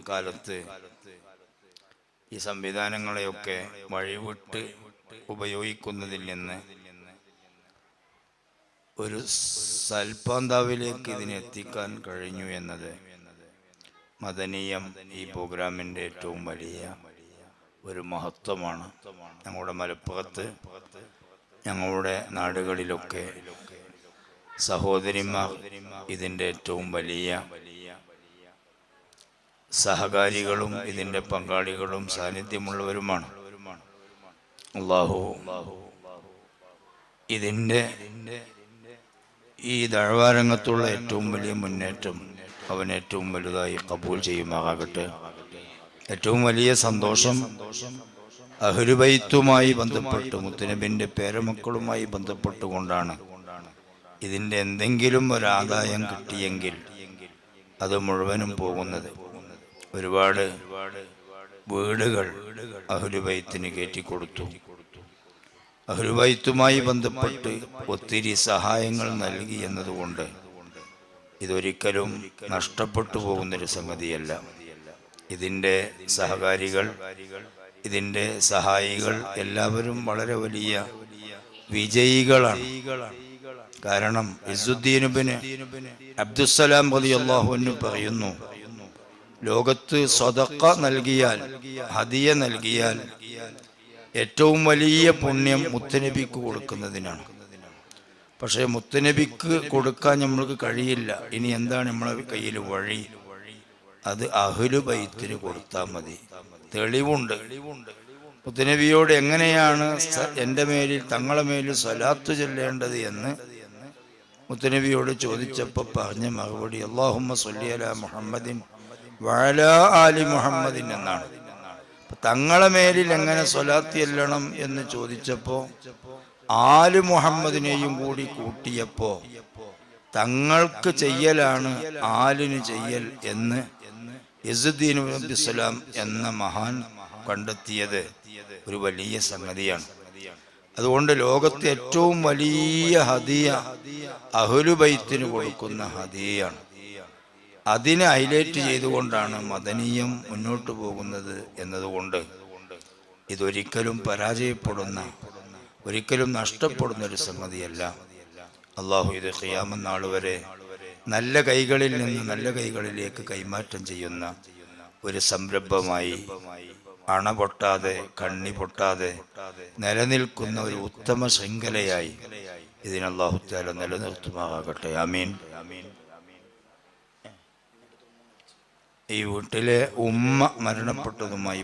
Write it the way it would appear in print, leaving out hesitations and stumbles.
കാലത്ത് ഈ സംവിധാനങ്ങളെയൊക്കെ വഴിവിട്ട് ഉപയോഗിക്കുന്നതിൽ നിന്ന് ഒരു സൽപാന്താവിലേക്ക് ഇതിനെത്തിക്കാൻ കഴിഞ്ഞു എന്നത് മദനീയം ഈ പ്രോഗ്രാമിൻ്റെ ഏറ്റവും വലിയ ഒരു മഹത്വമാണ്. ഞങ്ങളുടെ മലപ്പുറത്ത് ഞങ്ങളുടെ നാടുകളിലൊക്കെ സഹോദരിമാർ ഇതിൻ്റെ ഏറ്റവും വലിയ സഹകാരികളും ഇതിൻ്റെ പങ്കാളികളും സാന്നിധ്യമുള്ളവരുമാണ്. അല്ലാഹു ഇതിൻ്റെ ഈ ദഅ്വാരംഗത്തുള്ള ഏറ്റവും വലിയ മുന്നേറ്റം അവൻ ഏറ്റവും വലുതായി കബൂൽ ചെയ്യുമാറാകട്ടെ. ഏറ്റവും വലിയ സന്തോഷം അഹ്ലുബൈത്തുമായി ബന്ധപ്പെട്ട് മുത്തുനബിൻ്റെ പേരമക്കളുമായി ബന്ധപ്പെട്ടുകൊണ്ടാണ്. ഇതിൻ്റെ എന്തെങ്കിലും ഒരാദായം കിട്ടിയെങ്കിൽ അത് മുഴുവനും പോകുന്നത്. ഒരുപാട് വീടുകൾ അഹ്ലുബൈത്തിന് കയറ്റിക്കൊടുത്തു. അഹ്ലുബൈത്തുമായി ബന്ധപ്പെട്ട് ഒത്തിരി സഹായങ്ങൾ നൽകി എന്നതുകൊണ്ട് ഇതൊരിക്കലും നഷ്ടപ്പെട്ടു പോകുന്നൊരു സംഗതിയല്ല. ഇതിൻ്റെ സഹകാരികൾ, ഇതിൻ്റെ സഹായികൾ എല്ലാവരും വളരെ വലിയ വിജയികളാണ്. കാരണം ഇസ്സുദ്ദീൻ ഇബ്നു അബ്ദുസ്സലാം റളിയല്ലാഹു അൻഹു പറയുന്നു, ലോകത്ത് സദഖ നൽകിയാൽ, ഹദിയ നൽകിയാൽ ഏറ്റവും വലിയ പുണ്യം മുത്തുനബിക്ക് കൊടുക്കുന്നതിനാണ്. പക്ഷേ മുത്തുനബിക്ക് കൊടുക്കാൻ നമ്മൾക്ക് കഴിയില്ല. ഇനി എന്താണ് നമ്മളെ കയ്യിൽ വഴി? അത് അഹ്ലുബൈത്തിന് കൊടുത്താൽ മതി. തെളിവുണ്ട്. മുത്തുനബിയോട് എങ്ങനെയാണ് എൻ്റെ മേലിൽ, തങ്ങളെ മേലിൽ സ്വലാത്ത് ചൊല്ലേണ്ടത് എന്ന് മുത്തുനബിയോട് ചോദിച്ചപ്പോൾ പറഞ്ഞ മറുപടി അല്ലാഹുമ്മ സ്വല്ലി അലാ മുഹമ്മദിൻ വഅലാ ആലി മുഹമ്മദിൻ എന്നാണ്. തങ്ങളെ മേലിൽ എങ്ങനെ സ്വലാത്ത് ചെല്ലണം എന്ന് ചോദിച്ചപ്പോൾ ആലി മുഹമ്മദിനെയും കൂടി കൂട്ടിയപ്പോൾ തങ്ങൾക്ക് ചെയ്യലാണ് ആലിന് ചെയ്യൽ എന്ന് ഇസ്സുദ്ദീൻ അബ്ദുസ്സലാം എന്ന മഹാൻ കണ്ടെത്തിയത് ഒരു വലിയ സംഗതിയാണ്. അതുകൊണ്ട് ലോകത്തെ ഏറ്റവും വലിയ ഹദിയ അഹ്ലുബൈത്തിന് കൊടുക്കുന്ന ഹദിയയാണ്. അതിനെ ഹൈലൈറ്റ് ചെയ്തുകൊണ്ടാണ് മദനീയം മുന്നോട്ട് പോകുന്നത് എന്നതുകൊണ്ട് ഇതൊരിക്കലും പരാജയപ്പെടുന്ന, ഒരിക്കലും നഷ്ടപ്പെടുന്ന ഒരു സംഗതിയല്ല. അള്ളാഹു ഇത് ഖിയാമത്ത് നാൾ വരെ നല്ല കൈകളിൽ നിന്ന് നല്ല കൈകളിലേക്ക് കൈമാറ്റം ചെയ്യുന്ന ഒരു സംരംഭമായി, അണ പൊട്ടാതെ കണ്ണി പൊട്ടാതെ നിലനിൽക്കുന്ന ഒരു ഉത്തമ ശൃംഖലയായി ഇതിന് അല്ലാഹു തആല നിലനിർത്തുമാറാകട്ടെ. ആമീൻ. ഈ വീട്ടിലെ ഉമ്മ മരണപ്പെട്ടതുമായി